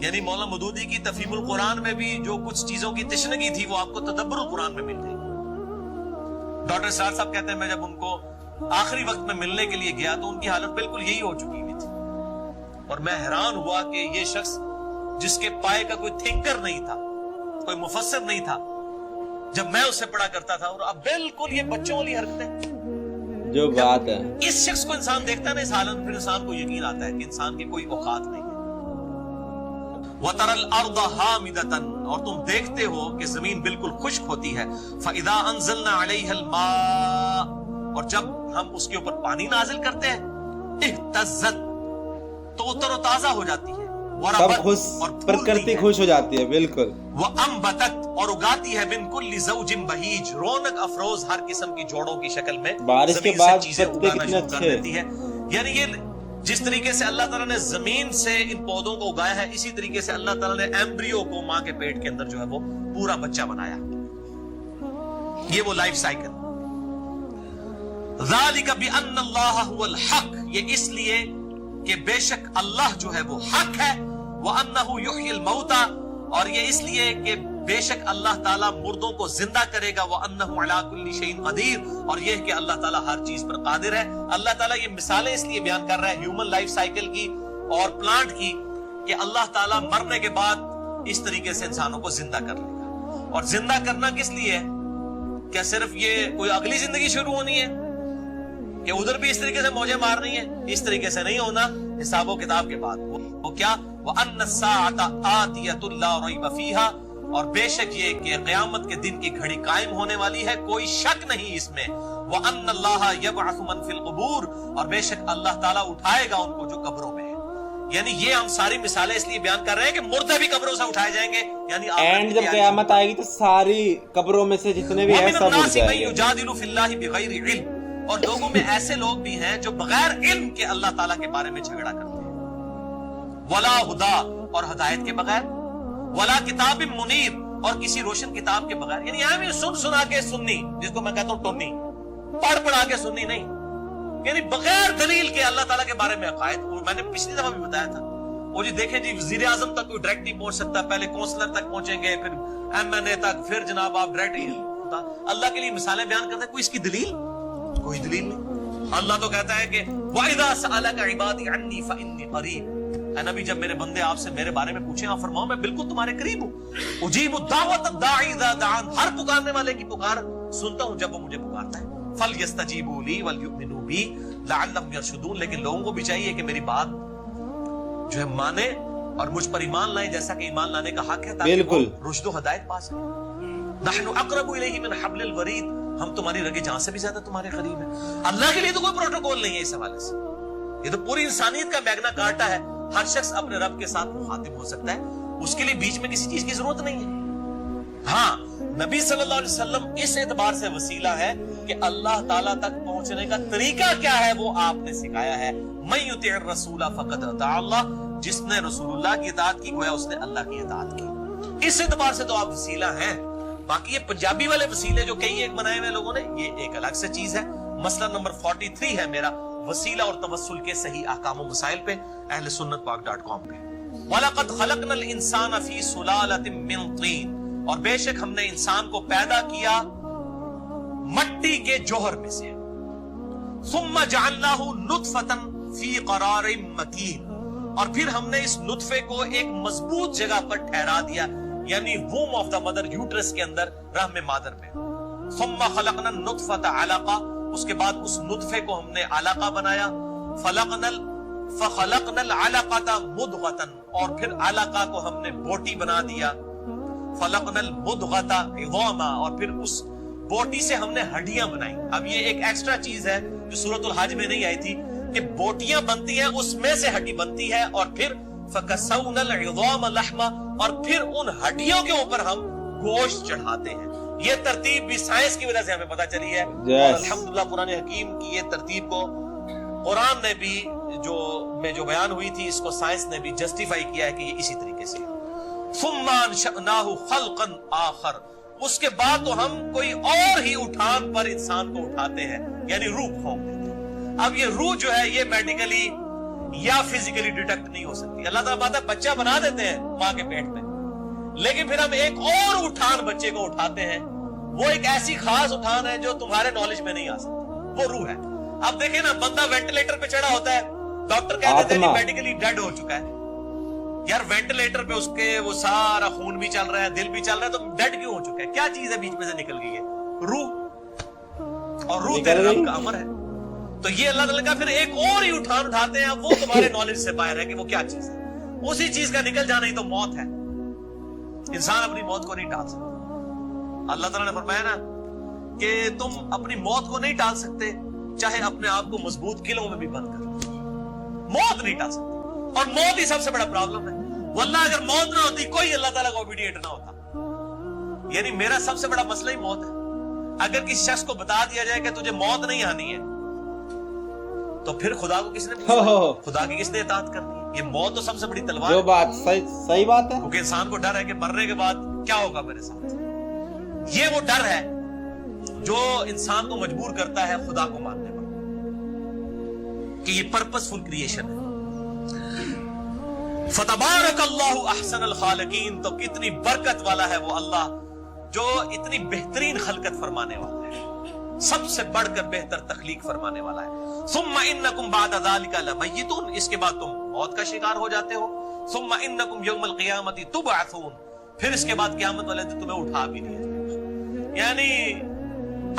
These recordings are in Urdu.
یعنی مولانا مودودی کی تفہیم القرآن میں بھی جو کچھ چیزوں کی تشنگی تھی وہ آپ کو تدبر القرآن میں مل گئی. ڈاکٹر اسرار صاحب کہتے ہیں میں جب ان کو آخری وقت میں ملنے کے لیے گیا تو ان کی حالت بالکل یہی ہو چکی ہوئی تھی, اور میں حیران ہوا کہ یہ شخص جس کے پائے کا کوئی تھنکر نہیں تھا, کوئی مفسر نہیں تھا, جب میں اس سے پڑھا کرتا تھا, اور اب بالکل یہ بچوں والی حرکتیں. جو بات ہے اس شخص کو انسان دیکھتا ہے نا اس حالت میں, پھر انسان کو یقین آتا ہے کہ انسان کی کوئی اوقات نہیں ہے. وَتَرَى الْأَرْضَ حَامِدَةً, اور تم دیکھتے ہو کہ زمین بالکل خشک ہوتی ہے. فَإِذَا أَنزَلْنَا عَلَيْهَا الْمَاءَ, اور جب ہم اس کے اوپر پانی نازل کرتے ہیں, اهْتَزَّتْ, تو تر و تازہ ہو جاتی ہے. سب خوش, پرکرتی خوش ہو جاتی ہے. بالکل. وَأَنبَتَتْ, اور اگاتی ہے من کل زوج بہیج, رونق افروز ہر قسم کی جوڑوں کی شکل میں. بارش کے بعد پتے کتنے اچھے. یعنی یہ جس طریقے سے اللہ تعالیٰ نے زمین سے ان پودوں کو اگایا ہے, اسی طریقے سے اللہ تعالیٰ نے ایمبریو کو ماں کے پیٹ کے اندر جو ہے وہ پورا بچہ بنایا. یہ وہ لائف سائیکل. ذَلِكَ بِأَنَّ اللَّهَ هُوَ الْحَقِّ, یہ اس لیے کہ بے شک اللہ جو ہے وہ حق ہے. وَأَنَّهُ يُحْيِي الْمَوْتَى, اور یہ اس لیے کہ بے شک اللہ تعالیٰ مردوں کو زندہ کرے گا. وَأَنَّهُ عَلَىٰ كُلِّ شَيْءٍ قَدِيرٌ, اور یہ کہ اللہ تعالیٰ ہر چیز پر قادر ہے. اللہ تعالیٰ یہ مثالیں اس لیے بیان کر رہا ہے ہیومن لائف سائیکل کی اور پلانٹ کی, کہ اللہ تعالیٰ مرنے کے بعد اس طریقے سے انسانوں کو زندہ کر لے گا. اور زندہ کرنا کس لیے ہے؟ کیا صرف یہ کوئی اگلی زندگی شروع ہونی ہے کہ ادھر بھی اس طریقے سے موجیں مارنی ہیں؟ اس طریقے سے نہیں ہونا. حساب و کتاب کے بعد وہ کیا, وَأَنَّ السَّاعَةَ آتِيَةٌ لَا رَيْبَ فِيهَا, اور بے شک یہ کہ قیامت کے دن کی گھڑی قائم ہونے والی ہے, کوئی شک نہیں اس میں. وَأَنَّ اللَّهَ يَبْعَثُ مَن فِي الْقُبُورِ, اور بے شک اللہ تعالیٰ اٹھائے گا ان کو جو قبروں میں ہے. یعنی یہ ہم ساری مثالیں اس لیے بیان کر رہے ہیں کہ مردے بھی قبروں سے اٹھائے جائیں گے. یعنی اینڈ جب قیامت آئے گی تو ساری قبروں میں سے جتنے بھی ہیں سب اٹھ جائیں گے. يُجَادِلُ فِي اللَّهِ بِغَيْرِ عِلْمٍ, اور لوگوں میں ایسے لوگ بھی ہیں جو بغیر علم کے اللہ تعالیٰ کے بارے میں جھگڑا کرتے ہیں. وَلَا هُدَىٰ, اور ہدایت کے بغیر. وَلَا كِتَابٍ مُنِيرٍ, اور کسی روشن کتاب کے بغیر. یعنی ہمیں سنا کے سننی, جس کو میں کہتا ہوں ٹونی, پڑھا کے سننی نہیں. یعنی بغیر دلیل کے اللہ تعالیٰ کے بارے میں عقائد. میں نے پچھلی دفعہ بھی بتایا تھا, وہ جی دیکھیں جی وزیر اعظم تک کوئی ڈائریکٹ نہیں پہنچ سکتا, پہلے کونسلر تک پہنچیں گے, پھر MNA تک, پھر جناب آپ ڈائریکٹ. اللہ کے لیے مثالیں بیان کرتے ہیں, کوئی اس کی دلیل, کوئی دلیل نہیں. اللہ تو کہتا ہے کہ وَإِذَا سَأَلَكَ عِبَادِي عَنِّي فَإِنِّي قَرِيبٌ, اے نبی جب میرے بندے آپ سے میرے بارے میں پوچھیں آپ فرماؤ میں بالکل تمہارے قریب ہوں. اجیب الدعوۃ الداعی اذا دعان, ہر پکارنے والے کی پکار سنتا ہوں جب وہ مجھے پکارتا ہے. فلیستجیبوا لی وليؤمنوا بی لعلهم يرشدون, لیکن لوگوں کو بھی چاہیے کہ میری بات جو ہے مانے اور مجھ پر ایمان لائیں جیسا کہ ایمان لانے کا حق ہے, تاکہ وہ رشد و ہدایت پا سکیں. نحن اقرب الیہ من حبل الورید, ہم تمہاری رگے جان سے بھی زیادہ تمہارے قریب ہیں. اللہ کے لیے تو کوئی پروٹوکول نہیں ہے اس حوالے سے. یہ تو پوری انسانیت کا میگنا کارٹا ہے. ہر شخص اپنے رب کے ساتھ مخاطب ہو سکتا ہے, اس کے لیے بیچ میں کسی چیز کی ضرورت نہیں ہے. ہاں نبی صلی اللہ علیہ وسلم اس اعتبار سے وسیلہ ہے کہ اللہ تعالیٰ تک پہنچنے کا طریقہ کیا ہے وہ آپ نے سکھایا ہے. من یطع الرسول فقد اطاع اللہ, جس نے رسول اللہ کی اطاعت کی گویا اس نے اللہ کی اطاعت کی. اس اعتبار سے تو آپ وسیلہ ہیں. باقی یہ پنجابی والے وسیلے جو کئی ایک بنائے ہوئے لوگوں نے, یہ ایک الگ سے چیز ہے. مسئلہ نمبر 43 ہے میرا, وسیلہ اور توسل کے صحیح احکام و مسائل پہ, اہل سنت پاک.com پہ. وَلَقَدْ خَلَقْنَا الْإِنسَانَ فِي سُلَالَةٍ مِّن طِينٍ, اور بے شک ہم نے انسان کو پیدا کیا مٹی کے جوہر میں سے. ثُمَّ جَعَلْنَاهُ نُطْفَةً فِي قَرَارٍ مَّكِينٍ, اور پھر ہم نے اس نطفے کو ایک مضبوط جگہ پر ٹھہرا دیا, یعنی ووم آف دا مدر, یوٹرس کے اندر, رحم مادر میں. ثُمَّ خَلَقْنَا النُّطْفَةَ عَلَقَةً, اس کے بعد اس نطفے کو ہم نے علقہ بنایا. فَخَلَقْنَا الْعَلَقَةَ مُضْغَةً, اور پھر علقہ کو ہم نے بوٹی بنا دیا. فَخَلَقْنَا الْمُضْغَةَ عِظَامًا, اور پھر اس بوٹی سے ہم نے ہڈیاں بنائی. اب یہ ایک ایکسٹرا چیز ہے جو سورۃ الحج میں نہیں آئی تھی, کہ بوٹیاں بنتی ہیں, اس میں سے ہڈی بنتی ہے, اور پھر فَكَسَوْنَا الْعِظَامَ لَحْمًا, اور پھر ان ہڈیوں کے اوپر ہم گوشت چڑھاتے ہیں. یہ ترتیب بھی سائنس کی وجہ سے ہمیں پتا چلی ہے, اور الحمدللہ قرآن حکیم کی یہ ترتیب کو قرآن نے بھی جو بیان ہوئی تھی, اس کو سائنس نے بھی جسٹیفائی کیا ہے کہ یہ اسی طریقے سے. ثُمَّ أَنشَأْنَاهُ خَلْقًا آخر, اس کے بعد تو ہم کوئی اور ہی اٹھان پر انسان کو اٹھاتے ہیں, یعنی روح کھونک دیتے ہیں. اب یہ روح جو ہے یہ میڈیکلی یا فزیکلی ڈیٹیکٹ نہیں ہو سکتی. اللہ تعالیٰ بات ہے بچہ بنا دیتے ہیں ماں کے پیٹ میں, لیکن پھر ہم ایک اور اٹھان بچے کو اٹھاتے ہیں, وہ ایک ایسی خاص اٹھان ہے جو تمہارے نالج میں نہیں آ سکتی, وہ روح ہے. اب دیکھیں نا, بندہ وینٹیلیٹر پہ چڑھا ہوتا ہے, ڈاکٹر کہتے ہیں میڈیکلی ڈیڈ ہو چکا ہے. یار وینٹیلیٹر پہ اس کے وہ سارا خون بھی چل رہا ہے, دل بھی چل رہا ہے, تو ڈیڈ کیوں ہو چکا ہے؟ کیا چیز ہے بیچ میں سے نکل گئی ہے؟ روح. اور روح تیرے رب کا امر ہے. تو یہ اللہ تعالیٰ کا پھر ایک اور ہی اٹھان اٹھاتے ہیں, وہ تمہارے نالج سے باہر ہے کہ وہ کیا چیز ہے. اسی چیز کا نکل جانا ہی تو موت ہے. انسان اپنی موت کو نہیں ٹال سکتا. اللہ تعالیٰ نے فرمایا نا کہ تم اپنی موت کو نہیں ٹال سکتے, چاہے اپنے آپ کو مضبوط قلعوں میں بھی بند کر لو, موت نہیں ٹال سکتے. اور موت ہی سب سے بڑا پرابلم ہے. واللہ اگر موت نہ ہوتی, کوئی اللہ تعالیٰ کا اوبیڈینٹ نہ ہوتا. یعنی میرا سب سے بڑا مسئلہ ہی موت ہے. اگر کسی شخص کو بتا دیا جائے کہ تجھے موت نہیں آنی ہے, تو پھر خدا کو کس نے خدا کی کس نے اطاعت کرنی ہے؟ یہ موت تو سب سے بڑی تلوار ہے. جو بات صحیح بات ہے, کیونکہ انسان کو ڈر ہے کہ مرنے کے بعد کیا ہوگا میرے ساتھ. یہ وہ ڈر ہے جو انسان کو مجبور کرتا ہے خدا کو ماننے پر, کہ یہ پرپس فل کریشن ہے. فتبارک اللہ احسن الخالقین, تو کتنی برکت والا ہے وہ اللہ جو اتنی بہترین خلقت فرمانے والا ہے, سب سے بڑھ کر بہتر تخلیق فرمانے والا ہے. ثم انکم بعد ذلک لمیتون, اس کے بعد تم موت کا شکار ہو جاتے ہو. ثم انکم یوم القیامت تبعثون, پھر اس کے بعد قیامت والے دن تمہیں اٹھا بھی دیا جائے گا. یعنی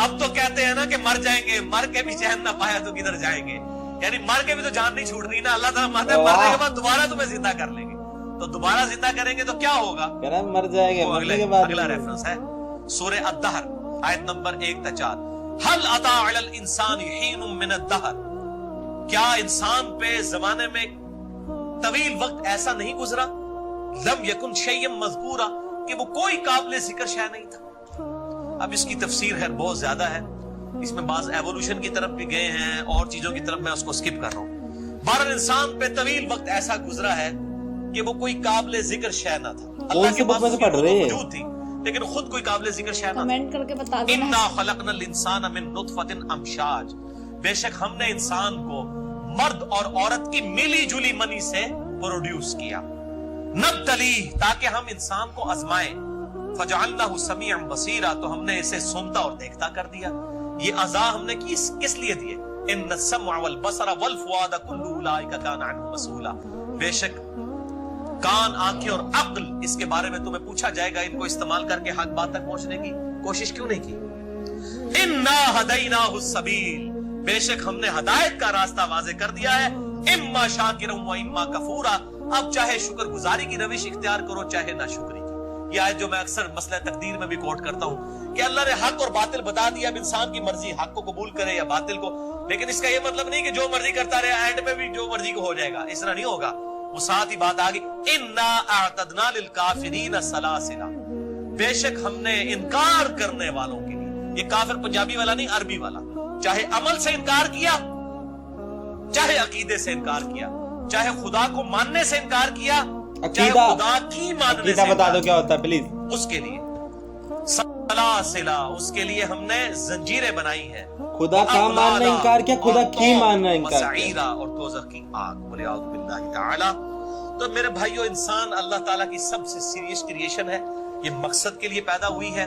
اب تو کہتے ہیں نا کہ مر جائیں گے, مر کے بھی چین نہ پایا تو کدھر جائیں گے. یعنی مر کے بھی تو جان نہیں چھوڑنی نا. اللہ تعالیٰ مانتا ہے مرنے کے بعد دوبارہ تمہیں زندہ کر لیں گے, تو دوبارہ زندہ کریں گے تو کیا ہوگا؟ مر جائیں گے. اگلا ریفرنس ہے سورہ الدہر آیت نمبر 1-4. هل اتى على الانسان حين من الدهر, کیا انسان پہ زمانے میں طویل وقت ایسا نہیں گزرا, لم یکن شیئا مذکورا, کہ وہ کوئی قابل ذکر شے نہیں تھا. اب اس کی تفسیر ہے بہت زیادہ ہے, اس میں بعض ایوولوشن کی طرف بھی گئے ہیں اور چیزوں کی طرف, میں اس کو سکپ کر رہا ہوں. بہرحال انسان پہ طویل وقت ایسا گزرا ہے کہ وہ کوئی قابل ذکر شے نہ تھا. اللہ کے پاس موجود تھی لیکن خود کوئی قابل ذکر شے نہ کمنٹ کر کے بتا دینا. انا خلقنا الانسان من نطفۃ امشاج, بے شک ہم نے انسان کو مرد اور عورت کی ملی جلی منی سے پروڈیوس کیا. نبتلیہ, تاکہ ہم انسان کو آزمائیں. فجعلناہ سمیعا بصیرا, تو ہم نے اسے سنتا اور دیکھتا کر دیا. یہ اعضاء ہم نے کس لیے دیے؟ ان السمع والبصر والفؤاد کل اولئک کان عنہ مسئولا, بے شک کان, آنکھیں اور عقل, اس کے بارے میں تمہیں پوچھا جائے گا. ان کو استعمال کر کے حق بات تک پہنچنے کی کوشش کیوں نہیں کی؟ انا ہدیناہ السبیل, بے شک ہم نے ہدایت کا راستہ واضح کر دیا ہے. اما شاکرا و اما کفورا, اب چاہے شکر گزاری کی روش اختیار کرو چاہے نہ شکری کی. یہ آیت جو میں اکثر مسئلہ تقدیر میں بھی کوٹ کرتا ہوں کہ اللہ نے حق اور باطل بتا دیا, اب انسان کی مرضی حق کو قبول کرے یا باطل کو. لیکن اس کا یہ مطلب نہیں کہ جو مرضی کرتا رہے اینڈ میں بھی جو مرضی کو ہو جائے گا, اس طرح نہیں ہوگا. وہ ساتھ ہی بات آگئی, انا اعتدنا للکافرین سلاسلا, بے شک ہم نے انکار کرنے والوں کے لیے, یہ کافر پنجابی والا نہیں عربی والا, چاہے عمل سے انکار کیا, چاہے عقیدے سے انکار کیا, چاہے خدا کو ماننے سے انکار کیا, چاہے خدا کی ماننے سے بتا دو کیا ہوتا ہے پلیز. اس کے لیے سلاسلا, اس کے لیے ہم نے زنجیریں بنائی ہیں. خدا کا ماننا انکار کیا, خدا کی ماننا انکار کیا, اور دوزخ کی آگ. ولیعوذ باللہ تعالی. تو میرے بھائیو, انسان اللہ تعالیٰ کی سب سے سیریس کریشن ہے, یہ مقصد کے لیے پیدا ہوئی ہے.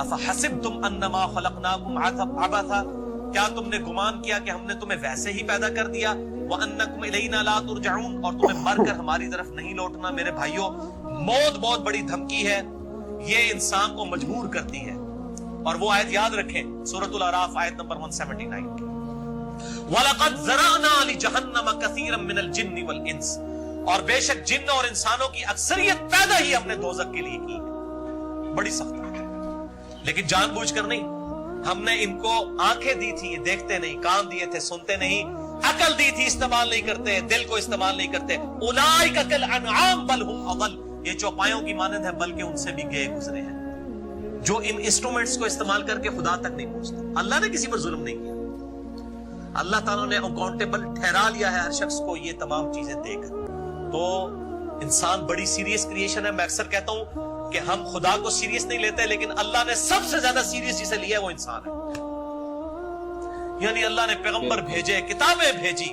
افحسبتم انما خلقناکم عبثا, کیا تم نے گمان کیا کہ ہم نے تمہیں ویسے ہی پیدا کر دیا. وانکم الینا لا ترجعون, اور تمہیں مر کر ہماری طرف نہیں لوٹنا. میرے بھائیو, موت بہت بڑی دھمکی ہے, یہ انسان کو مجبور کرتی ہے. اور وہ آیت یاد رکھیں, سورۃ الاعراف آیت نمبر 179 کی, وَلَقَدْ ذَرَأْنَا لِجَهَنَّمَ كَثِيرًا مِنَ الْجِنِّ وَالْإِنسِ, اور بے شک جن اور انسانوں کی اکثریت پیدا ہی ہم نے دوزخ کے لیے کی. بڑی سخت ہے, لیکن جان بوجھ کر نہیں. ہم نے ان کو آنکھیں دی تھی, یہ دیکھتے نہیں, کان دیے تھے, سنتے نہیں, عقل دی تھی, استعمال نہیں کرتے, دل کو استعمال نہیں کرتے. اولئک کالانعام بل هم اضل, یہ چوپایوں کی مانند ہے بلکہ ان سے بھی گئے گزرے ہیں, جو ان انسٹرومنٹس کو استعمال کر کے خدا تک نہیں پہنچتے. اللہ نے کسی پر ظلم نہیں کیا, اللہ تعالیٰ نے اکاؤنٹیبل ٹھہرا لیا ہے ہر شخص کو یہ تمام چیزیں دے کر. تو انسان بڑی سیریس کریشن ہے. میں اکثر کہتا ہوں کہ ہم خدا کو سیریس نہیں لیتے, لیکن اللہ نے سب سے زیادہ سیریس جسے لیا ہے وہ انسان ہے. یعنی اللہ نے پیغمبر بھیجے, کتابیں بھیجی,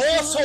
200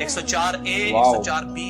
104A, 104B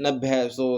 90 100